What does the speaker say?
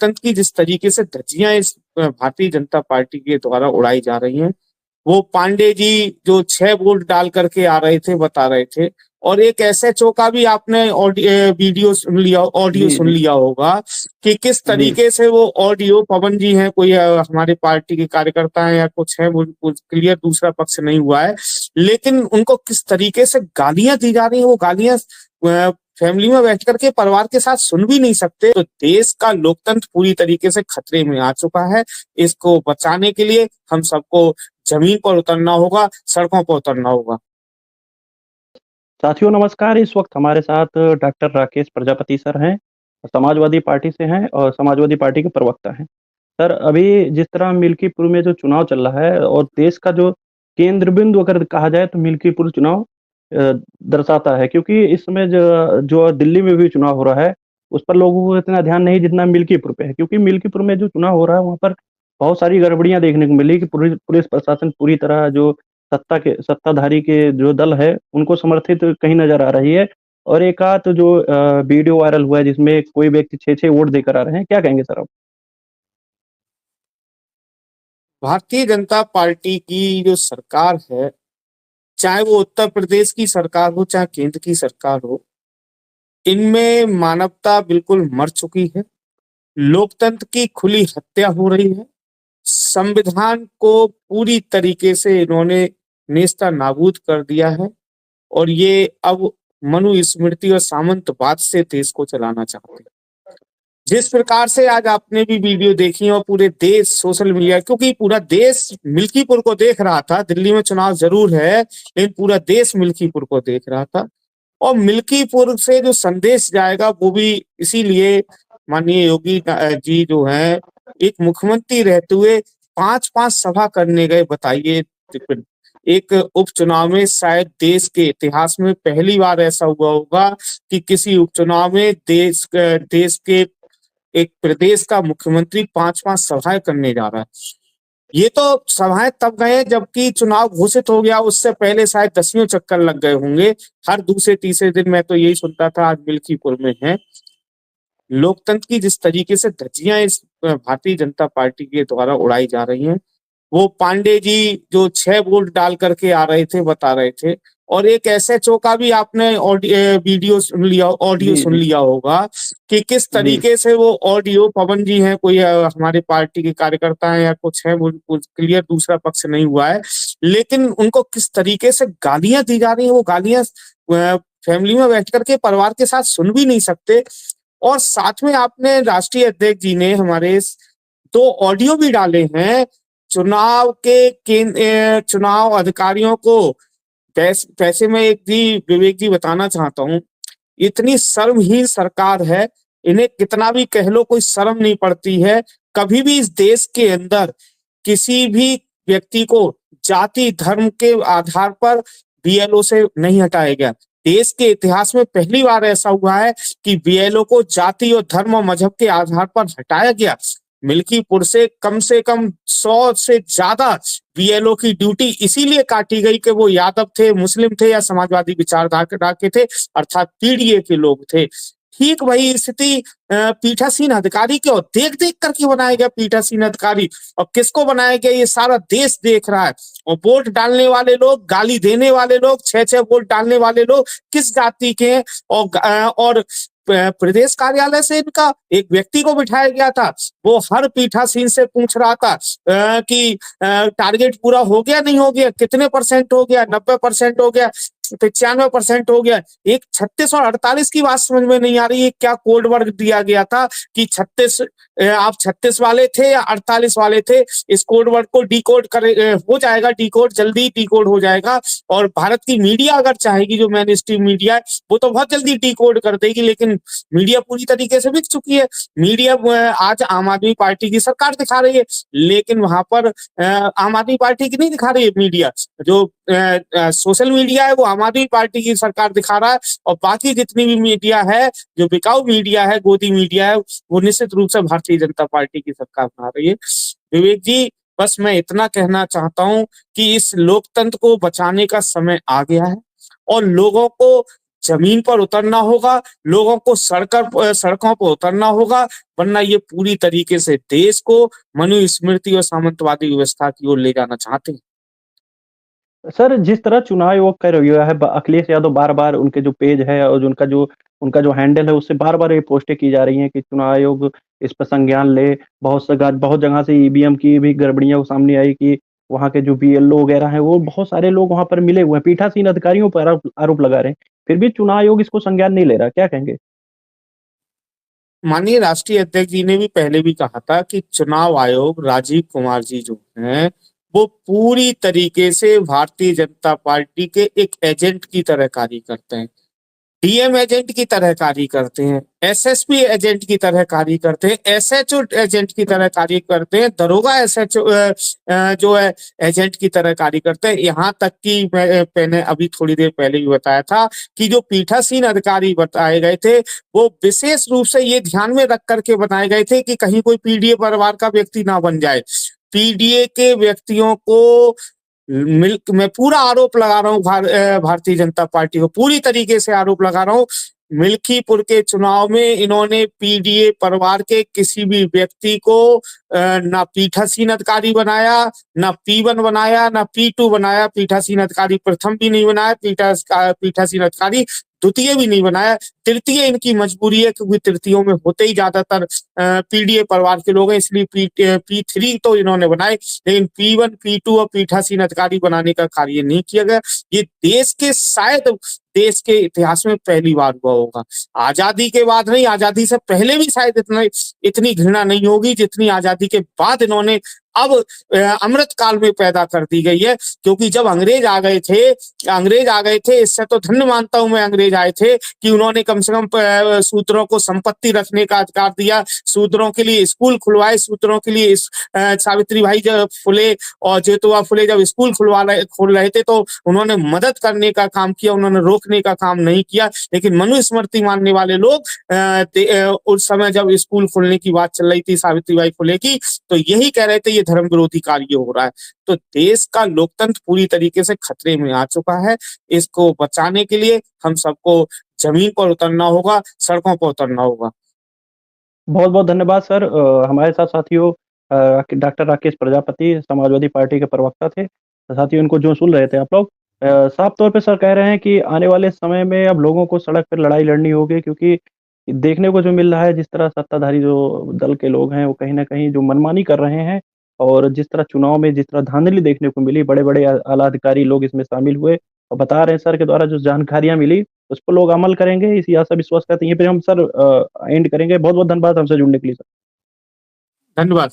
लोकतंत्र की जिस तरीके से धज्जियां इस भारतीय जनता पार्टी के द्वारा उड़ाई जा रही हैं, वो पांडे जी जो 6 वोट डाल करके आ रहे थे, बता रहे थे। और एक एसएचओ का भी आपने ऑडियो जी सुन जी लिया होगा कि किस जी तरीके से वो ऑडियो, पवन जी हैं कोई हमारे पार्टी के कार्यकर्ता हैं या कुछ है, वो क्लियर दूसरा पक्ष नहीं हुआ है, लेकिन उनको किस तरीके से गालियां दी जा रही हैं, वो गालियां फैमिली में बैठ करके परिवार के साथ सुन भी नहीं सकते। तो देश का लोकतंत्र पूरी तरीके से खतरे में आ चुका है। इसको बचाने के लिए हम सबको जमीन पर उतरना होगा, सड़कों पर उतरना होगा। साथियों नमस्कार। इस वक्त हमारे साथ डॉक्टर राकेश प्रजापति सर हैं, समाजवादी पार्टी से हैं और समाजवादी पार्टी के प्रवक्ता हैं। सर, अभी जिस तरह मिल्कीपुर में जो चुनाव चल रहा है और देश का जो केंद्र बिंदु अगर कहा जाए तो मिल्कीपुर चुनाव दर्शाता है, क्योंकि इस समय जो जो दिल्ली में भी चुनाव हो रहा है उस पर लोगों को इतना ध्यान नहीं जितना मिल्कीपुर पे है, क्योंकि मिल्कीपुर में जो चुनाव हो रहा है वहाँ पर बहुत सारी गड़बड़ियां देखने को मिली कि पुलिस प्रशासन पूरी तरह जो सत्ताधारी के जो दल है उनको समर्थित कहीं नजर आ रही है। और एक आध जो वीडियो वायरल हुआ है जिसमें कोई व्यक्ति 6-6 वोट देकर आ रहे हैं, क्या कहेंगे सर आप? भारतीय जनता पार्टी की जो सरकार है, चाहे वो उत्तर प्रदेश की सरकार हो चाहे केंद्र की सरकार हो, इनमें मानवता बिल्कुल मर चुकी है। लोकतंत्र की खुली हत्या हो रही है। संविधान को पूरी तरीके से इन्होंने नेस्ता नाबूद कर दिया है और ये अब मनुस्मृति और सामंतवाद से देश को चलाना चाहते हैं। जिस प्रकार से आज आपने भी वीडियो देखी और पूरे देश सोशल मीडिया, क्योंकि पूरा देश मिल्कीपुर को देख रहा था, दिल्ली में चुनाव जरूर है लेकिन पूरा देश मिल्कीपुर को देख रहा था। और मिल्कीपुर से जो संदेश जाएगा वो भी इसीलिए माननीय योगी जी जो हैं, एक मुख्यमंत्री रहते हुए 5-5 सभा करने गए। बताइए, एक उपचुनाव में शायद देश के इतिहास में पहली बार ऐसा हुआ होगा कि किसी उपचुनाव में देश के एक प्रदेश का मुख्यमंत्री 5-5 सभाएं करने जा रहा है। ये तो सभाएं तब गए जबकि चुनाव घोषित हो गया, उससे पहले शायद 10वें चक्कर लग गए होंगे। हर दूसरे तीसरे दिन मैं तो यही सुनता था आज मिल्कीपुर में है। लोकतंत्र की जिस तरीके से धज्जियां इस भारतीय जनता पार्टी के द्वारा उड़ाई जा रही हैं, वो पांडे जी जो 6 वोट डाल करके आ रहे थे, बता रहे थे। और एक एसएचओ का भी आपने ऑडियो जी सुन जी लिया होगा कि किस जी तरीके से वो ऑडियो, पवन जी हैं कोई हमारे पार्टी के कार्यकर्ता हैं या कुछ है, वो क्लियर दूसरा पक्ष नहीं हुआ है, लेकिन उनको किस तरीके से गालियां दी जा रही हैं, वो गालियां फैमिली में बैठ करके परिवार के साथ सुन भी नहीं सकते। और साथ में आपने राष्ट्रीय अध्यक्ष जी ने हमारे 2 ऑडियो भी डाले हैं चुनाव चुनाव अधिकारियों को। पैसे में एक जी विवेक जी बताना चाहता हूँ, इतनी शर्महीन सरकार है, इन्हें कितना भी कह लो कोई शर्म नहीं पड़ती है। कभी भी इस देश के अंदर किसी भी व्यक्ति को जाति धर्म के आधार पर बीएलओ से नहीं हटाया गया। देश के इतिहास में पहली बार ऐसा हुआ है कि बीएलओ को जाति और धर्म और मजहब के आधार पर हटाया गया। मिल्कीपुर से कम 100 से ज्यादा बीएलओ की ड्यूटी इसीलिए काटी गई कि वो यादव थे, मुस्लिम थे या समाजवादी विचारधारा के थे, अर्थात पीडीए के लोग थे। ठीक वही स्थिति पीठासीन अधिकारी के, और देख देख करके बनाया गया पीठासीन अधिकारी। और किसको बनाया गया ये सारा देश देख रहा है। और वोट डालने वाले लोग, गाली देने वाले लोग, 6-6 वोट डालने वाले लोग किस जाति के हैं। और प्रदेश कार्यालय से इनका एक व्यक्ति को बिठाया गया था, वो हर पीठासीन से पूछ रहा था कि टारगेट पूरा हो गया, नहीं हो गया, कितने % हो गया, 90% हो गया, 95% हो गया। एक 36 और 48 की बात समझ में नहीं आ रही है। क्या कोड वर्ड दिया गया था कि 36 आप 36 वाले थे या 48 वाले थे। इस कोड वर्ड को डिकोड करे हो जाएगा, डिकोड जल्दी डिकोड हो जाएगा। और भारत की मीडिया अगर चाहेगी, जो मेन स्ट्रीम मीडिया है, वो तो बहुत जल्दी डिकोड कर देगी, लेकिन मीडिया पूरी तरीके से बिक चुकी है। मीडिया आज आम आदमी पार्टी की सरकार दिखा रही है, लेकिन वहां पर आम आदमी पार्टी की नहीं दिखा रही है मीडिया। जो सोशल मीडिया है वो आम आदमी पार्टी की सरकार दिखा रहा है, और बाकी जितनी भी मीडिया है, जो बिकाऊ मीडिया है, गोदी मीडिया है, वो निश्चित रूप से भारतीय जनता पार्टी की सरकार बना रही है। विवेक जी, बस मैं इतना कहना चाहता हूं कि इस लोकतंत्र को बचाने का समय आ गया है और लोगों को जमीन पर उतरना होगा, लोगों को सड़कों पर उतरना होगा, वरना ये पूरी तरीके से देश को मनुस्मृति और सामंतवादी व्यवस्था की ओर ले जाना चाहते हैं। सर, जिस तरह चुनाव आयोग का रवैया है, अखिलेश यादव बार-बार उनके जो पेज है और उनका जो हैंडल है, उससे बार-बार ये पोस्टें की जा रही हैं कि चुनाव आयोग इस पर संज्ञान ले। बहुत जगह से ईवीएम की भी गड़बड़ियाँ सामने आई कि वहाँ के जो बीएलओ वगैरह हैं, वो बहुत सारे लोग वहाँ पर मिले हुए हैं। पीठासीन अधिकारियों पर आरोप लगा रहे हैं। फिर भी चुनाव आयोग इसको संज्ञान नहीं ले रहा, क्या कहेंगे? माननीय राष्ट्रीय अध्यक्ष जी ने भी पहले भी कहा था कि चुनाव आयोग, राजीव कुमार जी जो हैं, वो पूरी तरीके से भारतीय जनता पार्टी के एक एजेंट की तरह कार्य करते हैं, डीएम एजेंट की तरह कार्य करते हैं, एसएसपी एजेंट की तरह कार्य करते हैं, एसएचओ एजेंट की तरह कार्य करते हैं, दरोगा एसएचओ जो है एजेंट की तरह कार्य करते हैं। यहाँ तक कि मैंने अभी थोड़ी देर पहले भी बताया था कि जो पीठासीन अधिकारी बताए गए थे, वो विशेष रूप से ये ध्यान में रख करके बनाए गए थे कि कहीं कोई पीडीए परिवार का व्यक्ति ना बन जाए। पीडीए के व्यक्तियों को मैं पूरा आरोप लगा रहा हूँ, भारतीय जनता पार्टी को पूरी तरीके से आरोप लगा रहा हूँ। मिल्कीपुर के चुनाव में इन्होंने पीडीए परिवार के किसी भी व्यक्ति को ना पीठासीन अधिकारी बनाया, ना P1 बनाया, ना P2 बनाया। पीठासीन अधिकारी प्रथम भी नहीं बनाया, पीठासीन अधिकारी द्वितीय भी नहीं बनाया। तृतीय इनकी मजबूरी है, क्योंकि तृतीयों में होते ही ज्यादातर पीडीए परिवार के लोग हैं, इसलिए P3 तो इन्होंने बनाए, लेकिन P1, P2 और पीठासीन अधिकारी बनाने का कार्य नहीं किया गया। ये देश के इतिहास में पहली बार हुआ होगा। आजादी के बाद नहीं, आजादी से पहले भी शायद इतनी घृणा नहीं होगी जितनी आजादी के बाद इन्होंने अब अमृत काल में पैदा कर दी गई है। क्योंकि जब अंग्रेज आ गए थे, इससे तो धन्य मानता हूं मैं अंग्रेज आए थे कि उन्होंने कम से कम शूद्रों को संपत्ति रखने का अधिकार दिया, शूद्रों के लिए स्कूल खुलवाए, शूद्रों के लिए सावित्री भाई जब फुले और ज्योतिबा फुले जब स्कूल खोल रहे थे तो उन्होंने मदद करने का काम किया, उन्होंने रोकने का काम नहीं किया। लेकिन मनुस्मृति मानने वाले लोग उस समय जब स्कूल खोलने की बात चल रही थी सावित्री बाई फुले की, तो यही कह रहे थे ये धर्म विरोधी कार्य हो रहा है। तो देश का लोकतंत्र पूरी तरीके से खतरे में आ चुका है। इसको बचाने के लिए हम सबको जमीन पर उतरना होगा, सड़कों पर उतरना होगा। बहुत-बहुत धन्यवाद सर। हमारे साथ साथियों डॉक्टर राकेश प्रजापति समाजवादी पार्टी के प्रवक्ता थे। साथियों, इनको जो सुन रहे थे आप लोग, साफ तौर पे सर कह रहे हैं कि आने वाले समय में अब लोगों को सड़क पर लड़ाई लड़नी होगी, क्योंकि देखने को जो मिल रहा है, जिस तरह सत्ताधारी जो दल के लोग हैं, वो कहीं न कहीं जो मनमानी कर रहे हैं और जिस तरह चुनाव में जिस तरह धांधली देखने को मिली, बड़े-बड़े आला अधिकारी लोग इसमें शामिल हुए और बता रहे हैं सर के द्वारा जो जानकारियाँ मिली, उस पर लोग अमल करेंगे, इसी आशा विश्वास के साथ यहीं पे हम सर एंड करेंगे। बहुत-बहुत धन्यवाद हमसे जुड़ने के लिए सर। धन्यवाद।